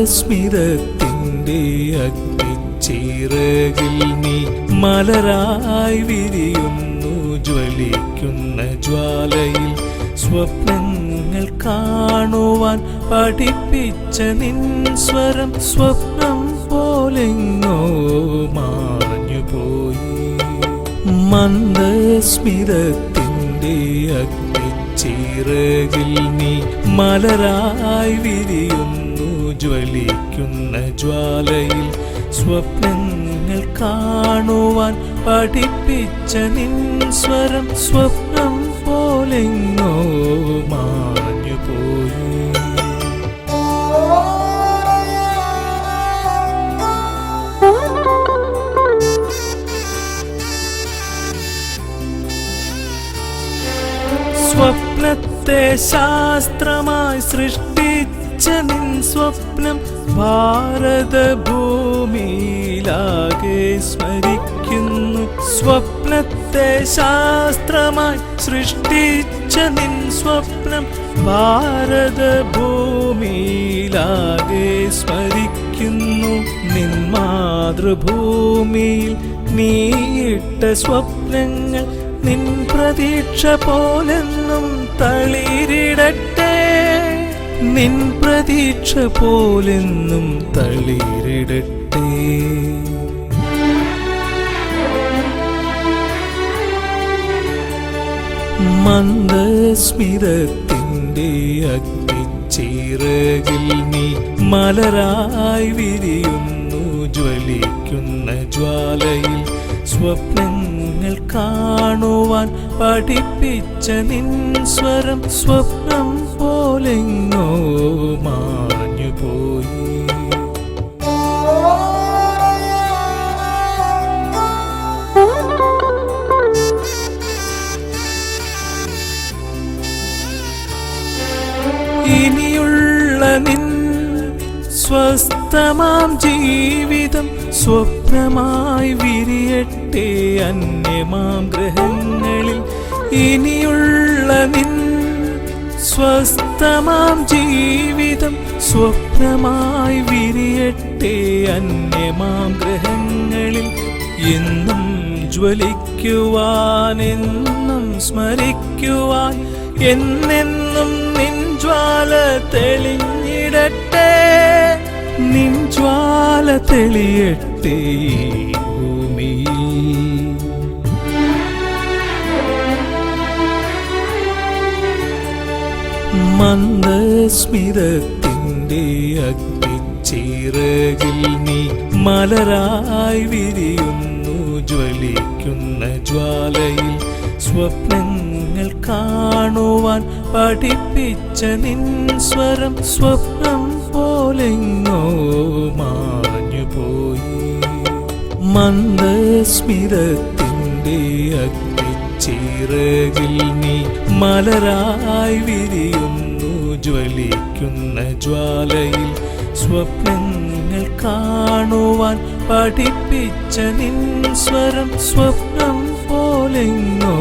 മന്ദസ്മിതത്തിൻ്റെ അഗ്നിച്ചിറകിൽ നീ മലരായി വിരിയുന്നു. ജ്വലിക്കുന്ന ജ്വാലയിൽ സ്വപ്നങ്ങൾ കാണുവാൻ പഠിപ്പിച്ച നിൻ സ്വരം സ്വപ്നം പോലെങ്ങോ മാഞ്ഞുപോയി. മന്ദസ്മിതത്തിൻ്റെ അഗ്നിച്ചിറകിൽ നീ മലരായി വിരിയുന്നു. ജ്വലിക്കുന്ന ജ്വാലയിൽ സ്വപ്നങ്ങൾ കാണുവാൻ പഠിപ്പിച്ച നിൻ സ്വരം സ്വപ്നം പോലെങ്ങോ മാഞ്ഞുപോയി. സ്വപ്നത്തെ ശാസ്ത്രമായി സൃഷ്ടിച്ച നിൻ സ്വപ്നം ഭാരതഭൂമിയിലാകെ സ്മരിക്കുന്നു. സ്വപ്നത്തെ ശാസ്ത്രമായി സൃഷ്ടിച്ച നിൻ സ്വപ്നം ഭാരതഭൂമിയിലാകെ സ്മരിക്കുന്നു. നിൻ മാതൃഭൂമിയിൽ നീയിട്ട സ്വപ്നങ്ങൾ നിൻ പ്രതീക്ഷ പോലെന്നും തളിരിടട്ടെ. നിൻ പ്രതീക്ഷ പോലെന്നും തളിരിടട്ടെ. മന്ദസ്മിതത്തിൻ്റെ അഗ്നിച്ചിറകിൽ നീ മലരായി വിരിയുന്നു. ജ്വലിക്കുന്ന ജ്വാലയിൽ സ്വപ്നങ്ങൾ കാണുവാൻ പഠിപ്പിച്ച നിൻ സ്വരം സ്വപ്നം പോലെങ്ങോ മാഞ്ഞുപോയി. ഇനിയുള്ള നിൻ സ്വസ്ഥമാം ജീവിതം സ്വപ്നമായി വിരിയട്ടെ അന്യമാം ഗ്രഹങ്ങളിൽ. ഇനിയുള്ള നിൻ സ്വസ്ഥമാം ജീവിതം സ്വപ്നമായി വിരിയട്ടെ അന്യമാം ഗ്രഹങ്ങളിൽ. എന്നും ജ്വലിക്കുവാൻ എന്നും സ്മരിക്കുവാൻ എന്നെന്നും നിൻ ജ്വാല തെളിഞ്ഞിടട്ടെ. നിൻ ജ്വാല തെളിയട്ടെ ഭൂമിയിൽ. മന്ദസ്മിതത്തിൻ്റെ അഗ്നിച്ചിറകിൽ നീ മലരായി വിരിയുന്നു. ജ്വലിക്കുന്ന ജ്വാലയിൽ സ്വപ്നങ്ങൾ കാണുവാൻ പഠിപ്പിച്ച നിൻ സ്വരം സ്വപ്നം പോലെങ്ങോ മാഞ്ഞുപോയി. മന്ദസ്മിതത്തിൻ്റെ അഗ്നിച്ചിറകിൽ നീ മലരായി വിരിയുന്നു. ജ്വലിക്കുന്ന ജ്വാലയിൽ സ്വപ്നങ്ങൾ കാണുവാൻ പഠിപ്പിച്ച നിൻ സ്വരം സ്വപ്നം പോലെങ്ങോ